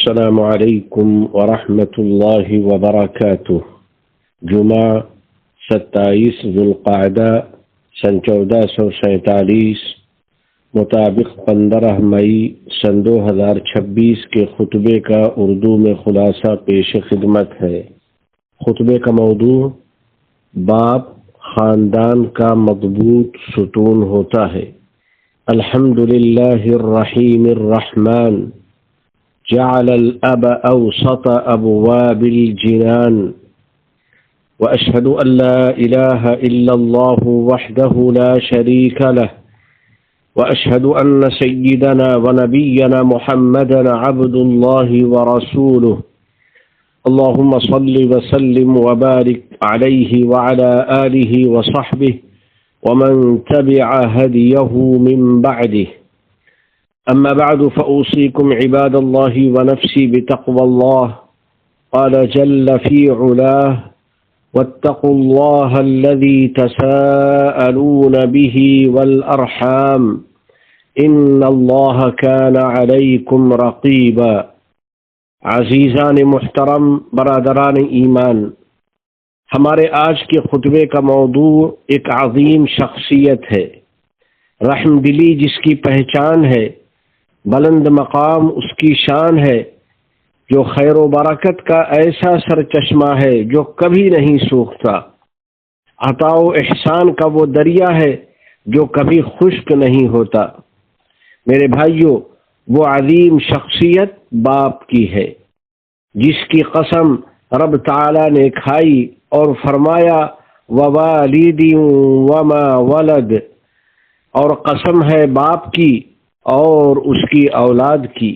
السلام علیکم ورحمۃ اللہ وبرکاتہ۔ جمعہ 27 ذوالقعدہ سن 1447 مطابق 15 مئی سن 2026 کے خطبے کا اردو میں خلاصہ پیش خدمت ہے۔ خطبے کا موضوع باپ خاندان کا مضبوط ستون ہوتا ہے۔ الحمدللہ الرحیم الرحمن جعل الأب أوسط أبواب الجنان وأشهد أن لا إله إلا الله وحده لا شريك له وأشهد أن سيدنا ونبينا محمدا عبد الله ورسوله اللهم صل وسلم وبارك عليه وعلى آله وصحبه ومن تبع هديه من بعده أما بعد فأوصيكم عباد الله ونفسي بتقوى الله قال جل في علاه واتقوا الله الذي تساءلون به والأرحام إن الله كان عليكم رقيبا۔ عزیزان محترم، برادران ایمان، ہمارے آج کے خطبے کا موضوع ایک عظیم شخصیت ہے، رحم دلی جس کی پہچان ہے، بلند مقام اس کی شان ہے، جو خیر و برکت کا ایسا سرچشمہ ہے جو کبھی نہیں سوکھتا، عطا و احسان کا وہ دریا ہے جو کبھی خشک نہیں ہوتا۔ میرے بھائیوں، وہ عظیم شخصیت باپ کی ہے جس کی قسم رب تعالی نے کھائی اور فرمایا ووالد وما ولد، اور قسم ہے باپ کی اور اس کی اولاد کی۔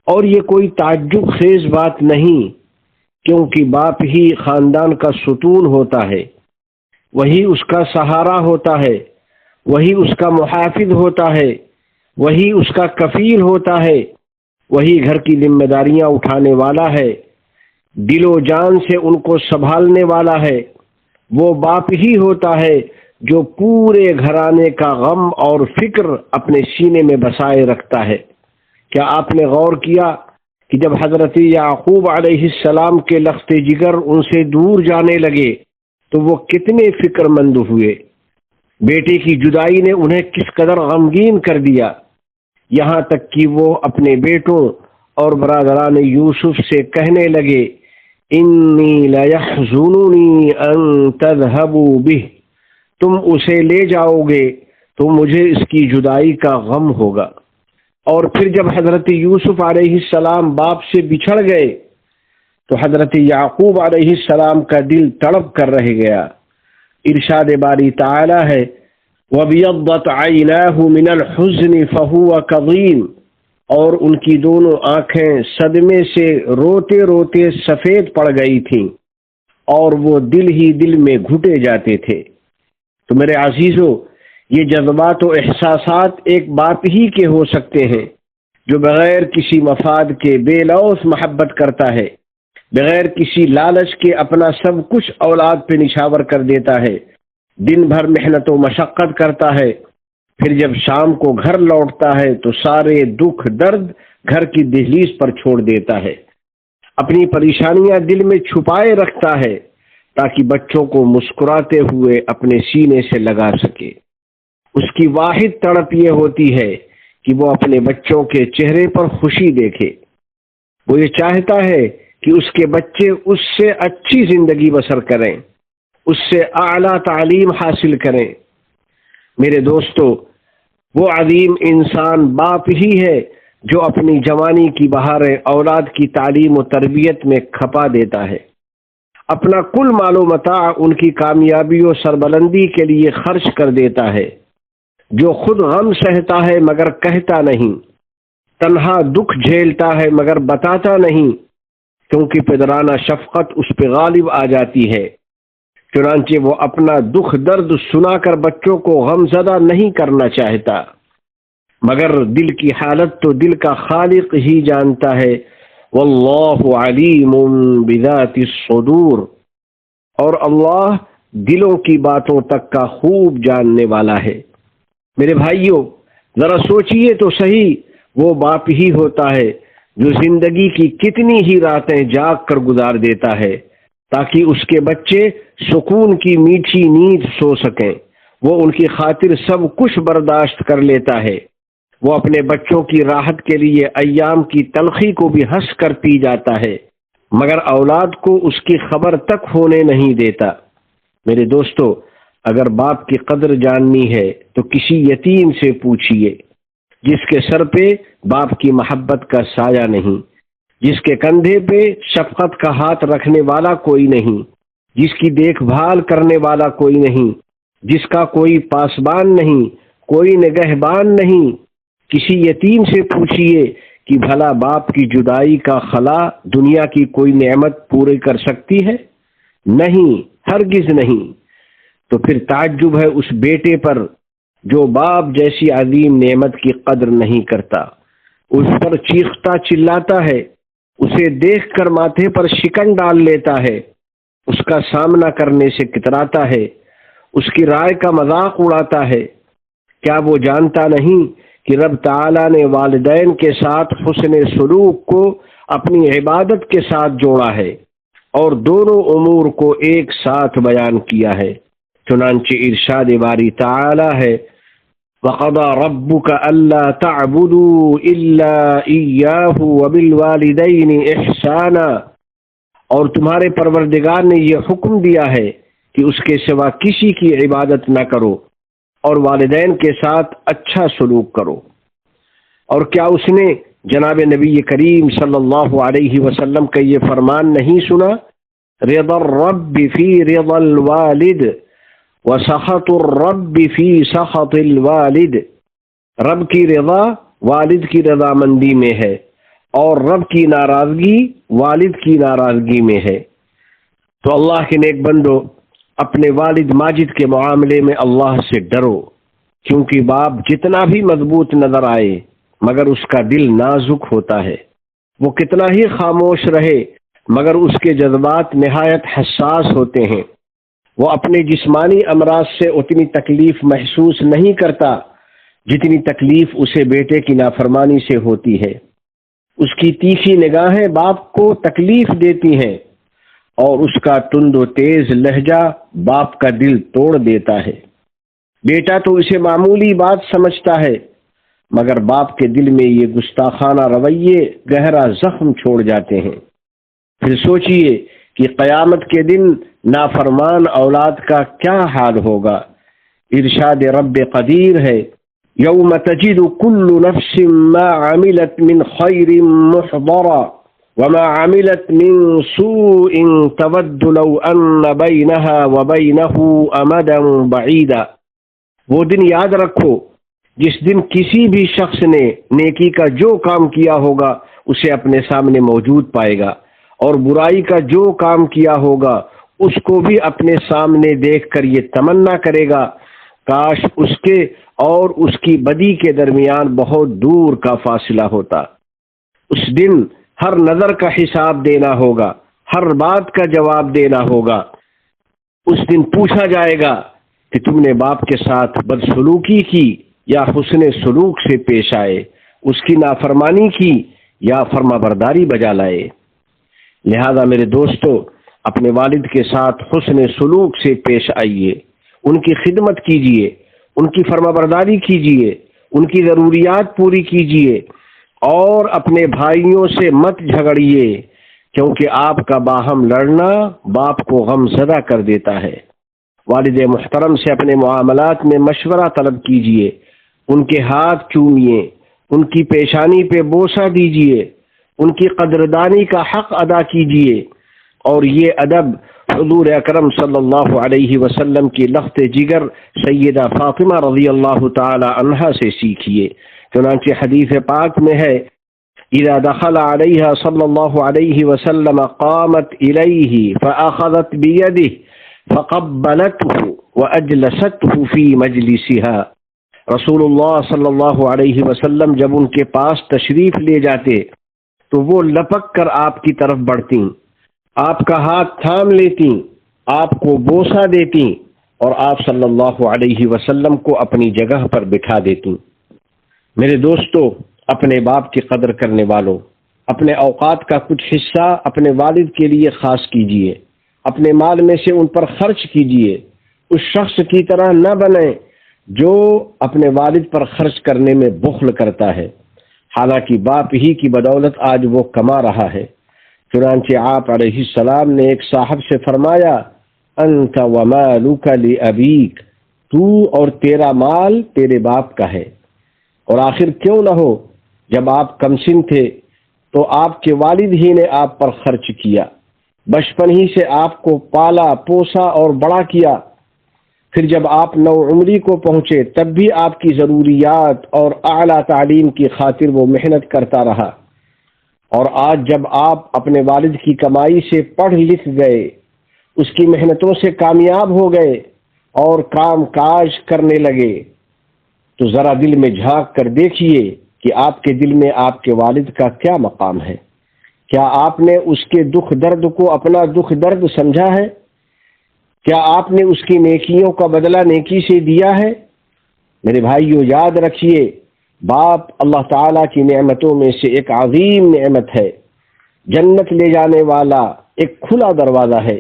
اور یہ کوئی تعجب خیز بات نہیں، کیونکہ باپ ہی خاندان کا ستون ہوتا ہے، وہی اس کا سہارا ہوتا ہے، وہی اس کا محافظ ہوتا ہے، وہی اس کا کفیل ہوتا ہے، وہی گھر کی ذمہ داریاں اٹھانے والا ہے، دل و جان سے ان کو سنبھالنے والا ہے۔ وہ باپ ہی ہوتا ہے جو پورے گھرانے کا غم اور فکر اپنے سینے میں بسائے رکھتا ہے۔ کیا آپ نے غور کیا کہ جب حضرت یعقوب علیہ السلام کے لخت جگر ان سے دور جانے لگے تو وہ کتنے فکر مند ہوئے؟ بیٹے کی جدائی نے انہیں کس قدر غمگین کر دیا، یہاں تک کہ وہ اپنے بیٹوں اور برادران یوسف سے کہنے لگے انی لیحزننی ان تذهبوا به، تم اسے لے جاؤ گے تو مجھے اس کی جدائی کا غم ہوگا۔ اور پھر جب حضرت یوسف علیہ السلام باپ سے بچھڑ گئے تو حضرت یعقوب علیہ السلام کا دل تڑپ کر رہ گیا۔ ارشاد باری تعالی ہے وَبِيَضَّتْ عَيْنَاهُ مِنَ الْحُزْنِ فَهُوَ كَظِيمٌ، اور ان کی دونوں آنکھیں صدمے سے روتے روتے سفید پڑ گئی تھیں اور وہ دل ہی دل میں گھٹے جاتے تھے۔ تو میرے عزیزو، یہ جذبات و احساسات ایک باپ ہی کے ہو سکتے ہیں جو بغیر کسی مفاد کے بے لوث محبت کرتا ہے، بغیر کسی لالچ کے اپنا سب کچھ اولاد پہ نچھاور کر دیتا ہے، دن بھر محنت و مشقت کرتا ہے، پھر جب شام کو گھر لوٹتا ہے تو سارے دکھ درد گھر کی دہلیز پر چھوڑ دیتا ہے، اپنی پریشانیاں دل میں چھپائے رکھتا ہے تاکہ بچوں کو مسکراتے ہوئے اپنے سینے سے لگا سکے۔ اس کی واحد تڑپ یہ ہوتی ہے کہ وہ اپنے بچوں کے چہرے پر خوشی دیکھے۔ وہ یہ چاہتا ہے کہ اس کے بچے اس سے اچھی زندگی بسر کریں، اس سے اعلیٰ تعلیم حاصل کریں۔ میرے دوستو، وہ عظیم انسان باپ ہی ہے جو اپنی جوانی کی بہاریں اولاد کی تعلیم و تربیت میں کھپا دیتا ہے، اپنا کل مال و متاع ان کی کامیابی و سربلندی کے لیے خرچ کر دیتا ہے، جو خود غم سہتا ہے مگر کہتا نہیں، تنہا دکھ جھیلتا ہے مگر بتاتا نہیں، کیونکہ پدرانہ شفقت اس پہ غالب آ جاتی ہے۔ چنانچہ وہ اپنا دکھ درد سنا کر بچوں کو غم زدہ نہیں کرنا چاہتا، مگر دل کی حالت تو دل کا خالق ہی جانتا ہے۔ واللہ علیم بذات الصدور، اور اللہ دلوں کی باتوں تک کا خوب جاننے والا ہے۔ میرے بھائیوں، ذرا سوچئے تو صحیح، وہ باپ ہی ہوتا ہے جو زندگی کی کتنی ہی راتیں جاگ کر گزار دیتا ہے تاکہ اس کے بچے سکون کی میٹھی نیند سو سکیں، وہ ان کی خاطر سب کچھ برداشت کر لیتا ہے، وہ اپنے بچوں کی راحت کے لیے ایام کی تلخی کو بھی ہنس کر پی جاتا ہے، مگر اولاد کو اس کی خبر تک ہونے نہیں دیتا۔ میرے دوستو، اگر باپ کی قدر جاننی ہے تو کسی یتیم سے پوچھئے جس کے سر پہ باپ کی محبت کا سایہ نہیں، جس کے کندھے پہ شفقت کا ہاتھ رکھنے والا کوئی نہیں، جس کی دیکھ بھال کرنے والا کوئی نہیں، جس کا کوئی پاسبان نہیں، کوئی نگہبان نہیں۔ کسی یتیم سے پوچھئے کہ بھلا باپ کی جدائی کا خلا دنیا کی کوئی نعمت پوری کر سکتی ہے؟ نہیں، ہرگز نہیں۔ تو پھر تعجب ہے اس بیٹے پر جو باپ جیسی عظیم نعمت کی قدر نہیں کرتا، اس پر چیختا چلاتا ہے، اسے دیکھ کر ماتھے پر شکن ڈال لیتا ہے، اس کا سامنا کرنے سے کتراتا ہے، اس کی رائے کا مذاق اڑاتا ہے۔ کیا وہ جانتا نہیں کہ رب تعالیٰ نے والدین کے ساتھ حسن سلوک کو اپنی عبادت کے ساتھ جوڑا ہے اور دونوں امور کو ایک ساتھ بیان کیا ہے؟ چنانچہ ارشاد باری تعالی ہے، وَقَضَى رَبُّكَ أَلَّا تَعْبُدُوا إِلَّا إِيَّاهُ وَبِالْوَالِدَيْنِ إِحْسَانًا، اور تمہارے پروردگار نے یہ حکم دیا ہے کہ اس کے سوا کسی کی عبادت نہ کرو اور والدین کے ساتھ اچھا سلوک کرو۔ اور کیا اس نے جناب نبی کریم صلی اللہ علیہ وسلم کا یہ فرمان نہیں سنا؟ رضا الرب فی رضا الوالد وسخط الرب فی سخط الوالد، رب کی رضا والد کی رضامندی میں ہے اور رب کی ناراضگی والد کی ناراضگی میں ہے۔ تو اللہ کے نیک بندو، اپنے والد ماجد کے معاملے میں اللہ سے ڈرو، کیونکہ باپ جتنا بھی مضبوط نظر آئے مگر اس کا دل نازک ہوتا ہے، وہ کتنا ہی خاموش رہے مگر اس کے جذبات نہایت حساس ہوتے ہیں، وہ اپنے جسمانی امراض سے اتنی تکلیف محسوس نہیں کرتا جتنی تکلیف اسے بیٹے کی نافرمانی سے ہوتی ہے۔ اس کی تیکھی نگاہیں باپ کو تکلیف دیتی ہیں اور اس کا تند و تیز لہجہ باپ کا دل توڑ دیتا ہے۔ بیٹا تو اسے معمولی بات سمجھتا ہے مگر باپ کے دل میں یہ گستاخانہ رویے گہرا زخم چھوڑ جاتے ہیں۔ پھر سوچئے کہ قیامت کے دن نافرمان اولاد کا کیا حال ہوگا۔ ارشاد رب قدیر ہے، یوم تجد کل نفس ما عملت من خیر محضرا وما عملت من سوء تود لو ان بینها وبینه امدا بعیدا۔ وہ دن یاد رکھو جس دن کسی بھی شخص نے نیکی کا جو کام کیا ہوگا اسے اپنے سامنے موجود پائے گا، اور برائی کا جو کام کیا ہوگا اس کو بھی اپنے سامنے دیکھ کر یہ تمنا کرے گا کاش اس کے اور اس کی بدی کے درمیان بہت دور کا فاصلہ ہوتا۔ اس دن ہر نظر کا حساب دینا ہوگا، ہر بات کا جواب دینا ہوگا۔ اس دن پوچھا جائے گا کہ تم نے باپ کے ساتھ بدسلوکی کی یا حسن سلوک سے پیش آئے، اس کی نافرمانی کی یا فرما برداری بجا لائے۔ لہذا میرے دوستو، اپنے والد کے ساتھ حسن سلوک سے پیش آئیے، ان کی خدمت کیجیے، ان کی فرما برداری کیجیے، ان کی ضروریات پوری کیجیے، اور اپنے بھائیوں سے مت جھگڑیے، کیونکہ آپ کا باہم لڑنا باپ کو غم زدہ کر دیتا ہے۔ والد محترم سے اپنے معاملات میں مشورہ طلب کیجیے، ان کے ہاتھ چومیے، ان کی پیشانی پہ بوسہ دیجیے، ان کی قدردانی کا حق ادا کیجیے، اور یہ ادب حضور اکرم صلی اللہ علیہ وسلم کی لخت جگر سیدہ فاطمہ رضی اللہ تعالی عنہا سے سیکھیے۔ چنانچہ حدیث پاک میں ہے، اذا دخل علیہ صلی اللہ علیہ وسلم قامت الیہ فاخذت بیدہ فقبلته واجلسته فی مجلسها۔ رسول اللہ صلی اللہ علیہ وسلم جب ان کے پاس تشریف لے جاتے تو وہ لپک کر آپ کی طرف بڑھتیں، آپ کا ہاتھ تھام لیتی، آپ کو بوسہ دیتی اور آپ صلی اللہ علیہ وسلم کو اپنی جگہ پر بٹھا دیتی۔ میرے دوستو، اپنے باپ کی قدر کرنے والوں، اپنے اوقات کا کچھ حصہ اپنے والد کے لیے خاص کیجیے، اپنے مال میں سے ان پر خرچ کیجیے۔ اس شخص کی طرح نہ بنیں جو اپنے والد پر خرچ کرنے میں بخل کرتا ہے، حالانکہ باپ ہی کی بدولت آج وہ کما رہا ہے۔ چنانچہ آپ علیہ السلام نے ایک صاحب سے فرمایا، انت ومالک لابیک، تو اور تیرا مال تیرے باپ کا ہے۔ اور آخر کیوں نہ ہو، جب آپ کمسن تھے تو آپ کے والد ہی نے آپ پر خرچ کیا، بچپن ہی سے آپ کو پالا پوسا اور بڑا کیا، پھر جب آپ نو عمری کو پہنچے تب بھی آپ کی ضروریات اور اعلیٰ تعلیم کی خاطر وہ محنت کرتا رہا، اور آج جب آپ اپنے والد کی کمائی سے پڑھ لکھ گئے، اس کی محنتوں سے کامیاب ہو گئے اور کام کاج کرنے لگے، تو ذرا دل میں جھانک کر دیکھیے کہ آپ کے دل میں آپ کے والد کا کیا مقام ہے۔ کیا آپ نے اس کے دکھ درد کو اپنا دکھ درد سمجھا ہے؟ کیا آپ نے اس کی نیکیوں کا بدلہ نیکی سے دیا ہے؟ میرے بھائیو، یاد رکھیے، باپ اللہ تعالیٰ کی نعمتوں میں سے ایک عظیم نعمت ہے، جنت لے جانے والا ایک کھلا دروازہ ہے۔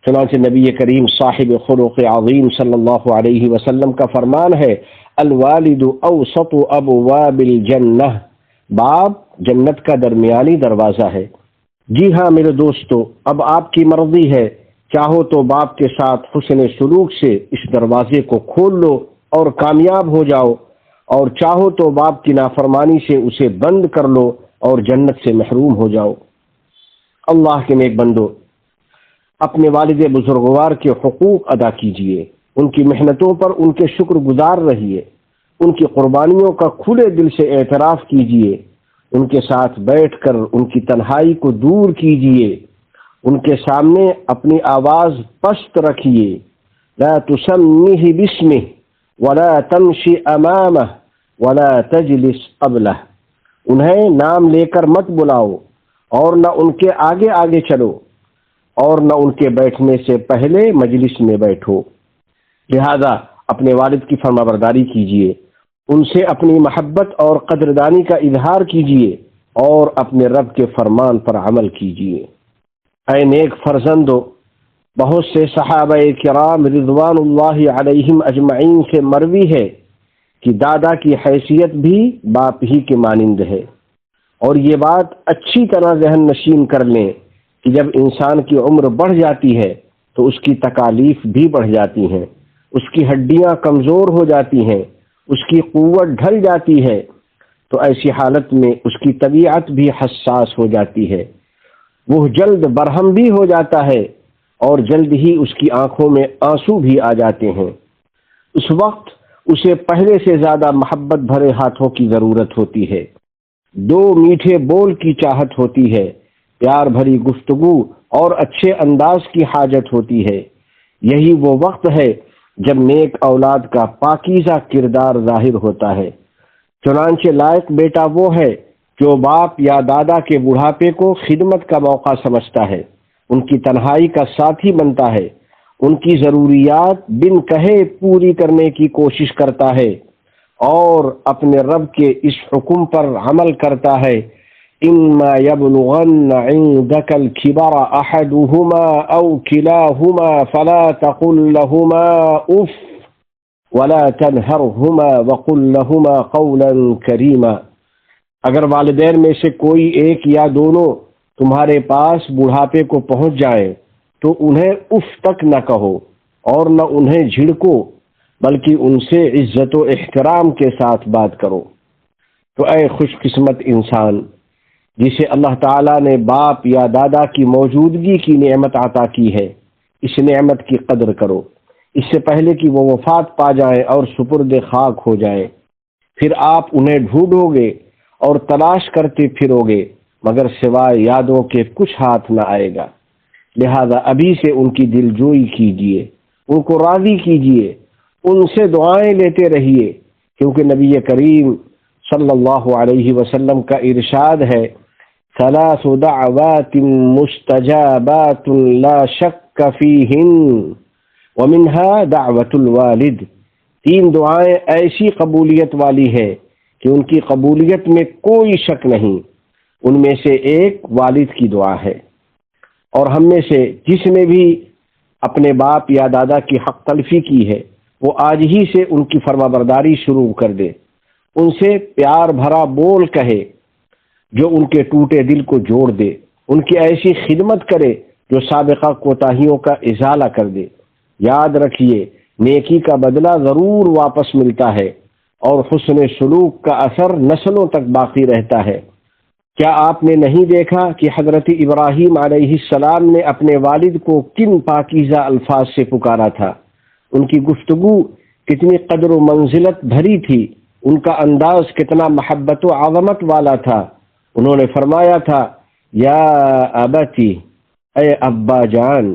چنانچہ نبی کریم صاحب خلق عظیم صلی اللہ علیہ وسلم کا فرمان ہے، الوالد اوسط ابواب الجنہ، باپ جنت کا درمیانی دروازہ ہے۔ جی ہاں میرے دوستو، اب آپ کی مرضی ہے، چاہو تو باپ کے ساتھ حسن سلوک سے اس دروازے کو کھول لو اور کامیاب ہو جاؤ، اور چاہو تو باپ کی نافرمانی سے اسے بند کر لو اور جنت سے محروم ہو جاؤ۔ اللہ کے نیک بندو، اپنے والد بزرگوار کے حقوق ادا کیجیے، ان کی محنتوں پر ان کے شکر گزار رہیے، ان کی قربانیوں کا کھلے دل سے اعتراف کیجیے، ان کے ساتھ بیٹھ کر ان کی تنہائی کو دور کیجیے، ان کے سامنے اپنی آواز پست رکھیے، لا تسمہ باسمہ ولا تمشی امامہ ولا تجلس قبلہ، انہیں نام لے کر مت بلاؤ اور نہ ان کے آگے آگے چلو اور نہ ان کے بیٹھنے سے پہلے مجلس میں بیٹھو۔ لہذا اپنے والد کی فرمانبرداری کیجیے، ان سے اپنی محبت اور قدردانی کا اظہار کیجیے اور اپنے رب کے فرمان پر عمل کیجیے۔ اے نیک فرزندو، بہت سے صحابہ کرام رضوان اللہ علیہم اجمعین سے مروی ہے کہ دادا کی حیثیت بھی باپ ہی کے مانند ہے، اور یہ بات اچھی طرح ذہن نشین کر لیں کہ جب انسان کی عمر بڑھ جاتی ہے تو اس کی تکالیف بھی بڑھ جاتی ہیں، اس کی ہڈیاں کمزور ہو جاتی ہیں، اس کی قوت ڈھل جاتی ہے، تو ایسی حالت میں اس کی طبیعت بھی حساس ہو جاتی ہے، وہ جلد برہم بھی ہو جاتا ہے اور جلد ہی اس کی آنکھوں میں آنسو بھی آ جاتے ہیں۔ اس وقت اسے پہلے سے زیادہ محبت بھرے ہاتھوں کی ضرورت ہوتی ہے، دو میٹھے بول کی چاہت ہوتی ہے، پیار بھری گفتگو اور اچھے انداز کی حاجت ہوتی ہے۔ یہی وہ وقت ہے جب نیک اولاد کا پاکیزہ کردار ظاہر ہوتا ہے۔ چنانچہ لائق بیٹا وہ ہے جو باپ یا دادا کے بڑھاپے کو خدمت کا موقع سمجھتا ہے، ان کی تنہائی کا ساتھی بنتا ہے، ان کی ضروریات بن کہے پوری کرنے کی کوشش کرتا ہے اور اپنے رب کے اس حکم پر عمل کرتا ہے، اما یبلغن عندک الکبر احدہما او کلاہما فلا تقل لہما اف ولا تنہرہما وقل لہما قولا کریما۔ اگر والدین میں سے کوئی ایک یا دونوں تمہارے پاس بڑھاپے کو پہنچ جائیں تو انہیں اف تک نہ کہو اور نہ انہیں جھڑکو، بلکہ ان سے عزت و احترام کے ساتھ بات کرو۔ تو اے خوش قسمت انسان جسے اللہ تعالیٰ نے باپ یا دادا کی موجودگی کی نعمت عطا کی ہے، اس نعمت کی قدر کرو، اس سے پہلے کہ وہ وفات پا جائیں اور سپرد خاک ہو جائیں۔ پھر آپ انہیں ڈھونڈو گے اور تلاش کرتے پھرو گے، مگر سوائے یادوں کے کچھ ہاتھ نہ آئے گا۔ لہذا ابھی سے ان کی دل جوئی کیجیے، ان کو راضی کیجیے، ان سے دعائیں لیتے رہیے، کیونکہ نبی کریم صلی اللہ علیہ وسلم کا ارشاد ہے، ثلاث دعوات مستجابات لا شک فیہن ومنها دعوت الوالد، تین دعائیں ایسی قبولیت والی ہے کہ ان کی قبولیت میں کوئی شک نہیں، ان میں سے ایک والد کی دعا ہے، اور ہم میں سے جس نے بھی اپنے باپ یا دادا کی حق تلفی کی ہے وہ آج ہی سے ان کی فرما برداری شروع کر دے، ان سے پیار بھرا بول کہے جو ان کے ٹوٹے دل کو جوڑ دے، ان کی ایسی خدمت کرے جو سابقہ کوتاہیوں کا ازالہ کر دے۔ یاد رکھیے، نیکی کا بدلہ ضرور واپس ملتا ہے اور حسن سلوک کا اثر نسلوں تک باقی رہتا ہے۔ کیا آپ نے نہیں دیکھا کہ حضرت ابراہیم علیہ السلام نے اپنے والد کو کن پاکیزہ الفاظ سے پکارا تھا؟ ان کی گفتگو کتنی قدر و منزلت بھری تھی، ان کا انداز کتنا محبت و عظمت والا تھا۔ انہوں نے فرمایا تھا یا ابتی، اے ابا جان۔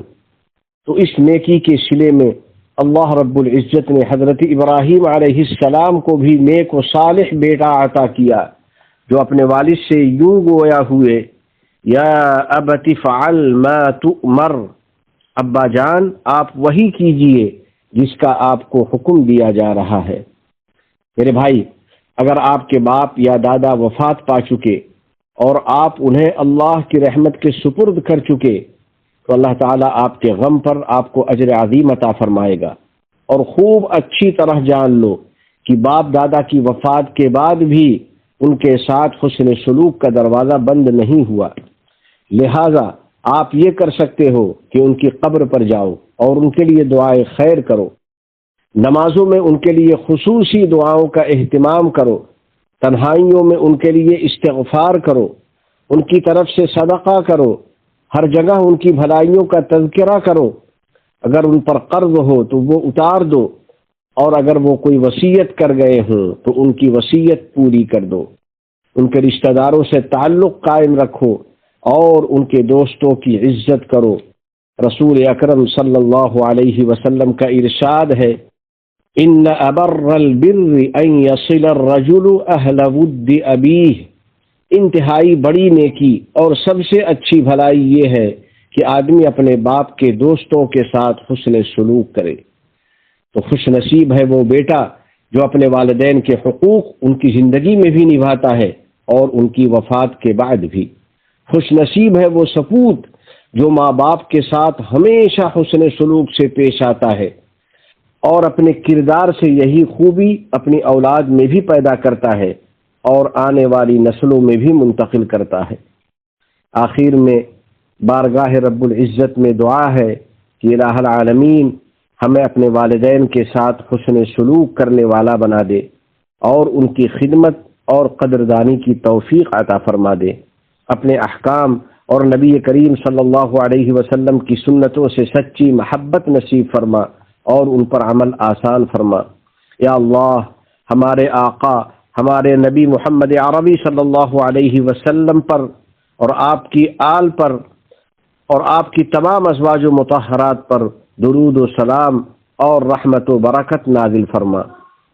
تو اس نیکی کے صلے میں اللہ رب العزت نے حضرت ابراہیم علیہ السلام کو بھی نیک و صالح بیٹا عطا کیا جو اپنے والد سے یوں گویا ہوئے یا ابت فعل ما تؤمر، ابا جان آپ وہی کیجئے جس کا آپ کو حکم دیا جا رہا ہے۔ میرے بھائی، اگر آپ کے باپ یا دادا وفات پا چکے اور آپ انہیں اللہ کی رحمت کے سپرد کر چکے تو اللہ تعالیٰ آپ کے غم پر آپ کو اجر عظیم عطا فرمائے گا۔ اور خوب اچھی طرح جان لو کہ باپ دادا کی وفات کے بعد بھی ان کے ساتھ حسن سلوک کا دروازہ بند نہیں ہوا، لہذا آپ یہ کر سکتے ہو کہ ان کی قبر پر جاؤ اور ان کے لیے دعائے خیر کرو، نمازوں میں ان کے لیے خصوصی دعاؤں کا اہتمام کرو، تنہائیوں میں ان کے لیے استغفار کرو، ان کی طرف سے صدقہ کرو، ہر جگہ ان کی بھلائیوں کا تذکرہ کرو، اگر ان پر قرض ہو تو وہ اتار دو، اور اگر وہ کوئی وصیت کر گئے ہوں تو ان کی وصیت پوری کر دو، ان کے رشتہ داروں سے تعلق قائم رکھو اور ان کے دوستوں کی عزت کرو۔ رسول اکرم صلی اللہ علیہ وسلم کا ارشاد ہے ان ابر البر ان يصل الرجل اہل ود ابیہ، انتہائی بڑی نیکی اور سب سے اچھی بھلائی یہ ہے کہ آدمی اپنے باپ کے دوستوں کے ساتھ حسن سلوک کرے۔ تو خوش نصیب ہے وہ بیٹا جو اپنے والدین کے حقوق ان کی زندگی میں بھی نبھاتا ہے اور ان کی وفات کے بعد بھی۔ خوش نصیب ہے وہ سپوت جو ماں باپ کے ساتھ ہمیشہ حسن سلوک سے پیش آتا ہے اور اپنے کردار سے یہی خوبی اپنی اولاد میں بھی پیدا کرتا ہے اور آنے والی نسلوں میں بھی منتقل کرتا ہے۔ آخر میں بارگاہ رب العزت میں دعا ہے کہ الہ العالمین ہمیں اپنے والدین کے ساتھ حسن سلوک کرنے والا بنا دے اور ان کی خدمت اور قدردانی کی توفیق عطا فرما دے، اپنے احکام اور نبی کریم صلی اللہ علیہ وسلم کی سنتوں سے سچی محبت نصیب فرما اور ان پر عمل آسان فرما۔ یا اللہ، ہمارے آقا ہمارے نبی محمد عربی صلی اللہ علیہ وسلم پر اور آپ کی آل پر اور آپ کی تمام ازواج و مطہرات پر درود و سلام اور رحمت و برکت نازل فرما۔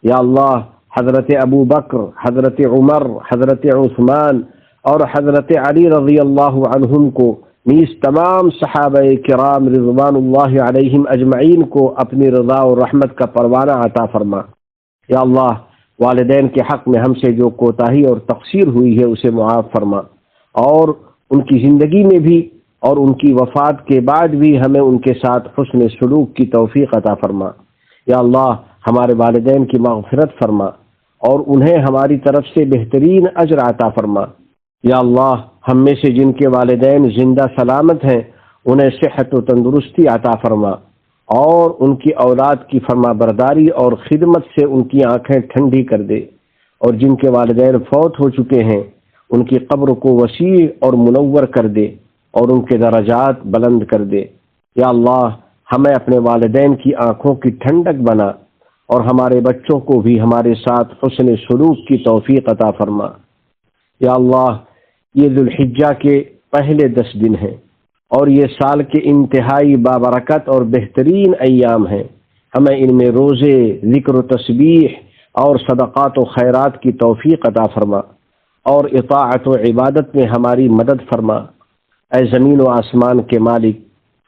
یا اللہ، حضرت ابو بکر، حضرت عمر، حضرت عثمان اور حضرت علی رضی اللہ عنہم کو نیز تمام صحابہ کرام رضوان اللہ علیہم اجمعین کو اپنی رضا و رحمت کا پروانہ عطا فرما۔ یا اللہ، والدین کے حق میں ہم سے جو کوتاہی اور تقصیر ہوئی ہے اسے معاف فرما، اور ان کی زندگی میں بھی اور ان کی وفات کے بعد بھی ہمیں ان کے ساتھ حسن سلوک کی توفیق عطا فرما۔ یا اللہ، ہمارے والدین کی مغفرت فرما اور انہیں ہماری طرف سے بہترین اجر عطا فرما۔ یا اللہ، ہم میں سے جن کے والدین زندہ سلامت ہیں انہیں صحت و تندرستی عطا فرما اور ان کی اولاد کی فرما برداری اور خدمت سے ان کی آنکھیں ٹھنڈی کر دے، اور جن کے والدین فوت ہو چکے ہیں ان کی قبر کو وسیع اور منور کر دے اور ان کے درجات بلند کر دے۔ یا اللہ، ہمیں اپنے والدین کی آنکھوں کی ٹھنڈک بنا اور ہمارے بچوں کو بھی ہمارے ساتھ حسن سلوک کی توفیق عطا فرما۔ یا اللہ، یہ ذوالحجہ کے پہلے 10 دن ہیں اور یہ سال کے انتہائی بابرکت اور بہترین ایام ہیں، ہمیں ان میں روزے، ذکر و تسبیح اور صدقات و خیرات کی توفیق عطا فرما اور اطاعت و عبادت میں ہماری مدد فرما۔ اے زمین و آسمان کے مالک،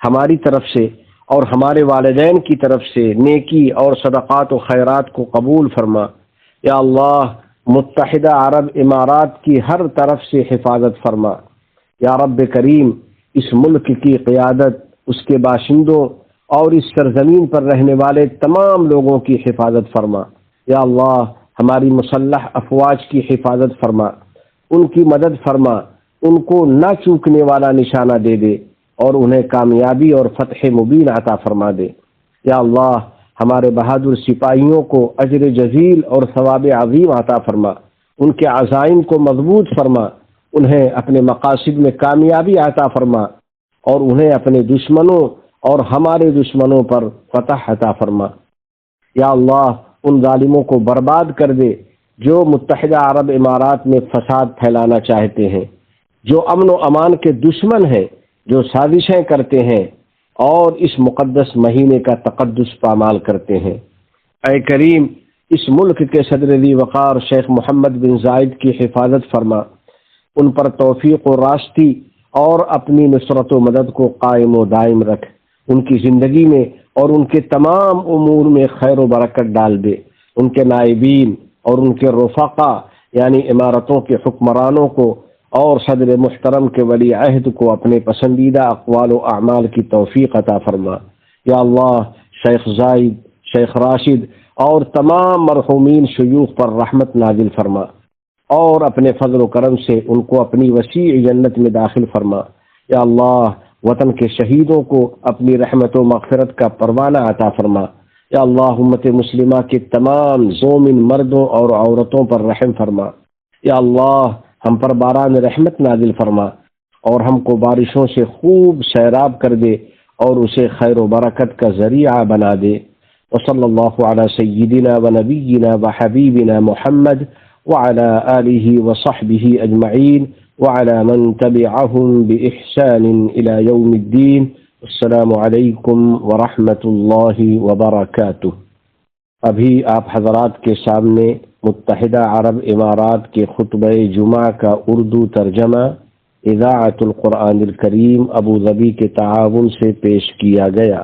ہماری طرف سے اور ہمارے والدین کی طرف سے نیکی اور صدقات و خیرات کو قبول فرما۔ یا اللہ، متحدہ عرب امارات کی ہر طرف سے حفاظت فرما۔ یا رب کریم، اس ملک کی قیادت، اس کے باشندوں اور اس سرزمین پر رہنے والے تمام لوگوں کی حفاظت فرما۔ یا اللہ، ہماری مسلح افواج کی حفاظت فرما، ان کی مدد فرما، ان کو نہ چوکنے والا نشانہ دے دے اور انہیں کامیابی اور فتح مبین عطا فرما دے۔ یا اللہ، ہمارے بہادر سپاہیوں کو اجر جزیل اور ثواب عظیم عطا فرما، ان کے عزائم کو مضبوط فرما، انہیں اپنے مقاصد میں کامیابی عطا فرما اور انہیں اپنے دشمنوں اور ہمارے دشمنوں پر فتح عطا فرما۔ یا اللہ، ان ظالموں کو برباد کر دے جو متحدہ عرب امارات میں فساد پھیلانا چاہتے ہیں، جو امن و امان کے دشمن ہیں، جو سازشیں کرتے ہیں اور اس مقدس مہینے کا تقدس پامال کرتے ہیں۔ اے کریم، اس ملک کے صدر ذی وقار شیخ محمد بن زائد کی حفاظت فرما، ان پر توفیق و راستی اور اپنی نصرت و مدد کو قائم و دائم رکھ، ان کی زندگی میں اور ان کے تمام امور میں خیر و برکت ڈال دے، ان کے نائبین اور ان کے رفقا یعنی امارتوں کے حکمرانوں کو اور صدر محترم کے ولی عہد کو اپنے پسندیدہ اقوال و اعمال کی توفیق عطا فرما۔ یا اللہ، شیخ زائد، شیخ راشد اور تمام مرحومین شیوخ پر رحمت نازل فرما اور اپنے فضل و کرم سے ان کو اپنی وسیع جنت میں داخل فرما۔ یا اللہ، وطن کے شہیدوں کو اپنی رحمت و مغفرت کا پروانہ عطا فرما۔ یا اللہ، امت مسلمہ کے تمام مومن مردوں اور عورتوں پر رحم فرما۔ یا اللہ، ہم پر باران رحمت نازل فرما اور ہم کو بارشوں سے خوب سیراب کر دے اور اسے خیر و برکت کا ذریعہ بنا دے۔ وصلی اللہ علی سیدنا و نبینا و حبیبنا محمد وعلى آله وصحبه أجمعين وعلى من تبعهم بإحسان إلى يوم الدين۔ السلام علیکم ورحمۃ اللہ وبرکاتہ۔ ابھی آپ حضرات کے سامنے متحدہ عرب امارات کے خطبہ جمعہ کا اردو ترجمہ اذاعۃ القرآن الکریم ابوظبی کے تعاون سے پیش کیا گیا۔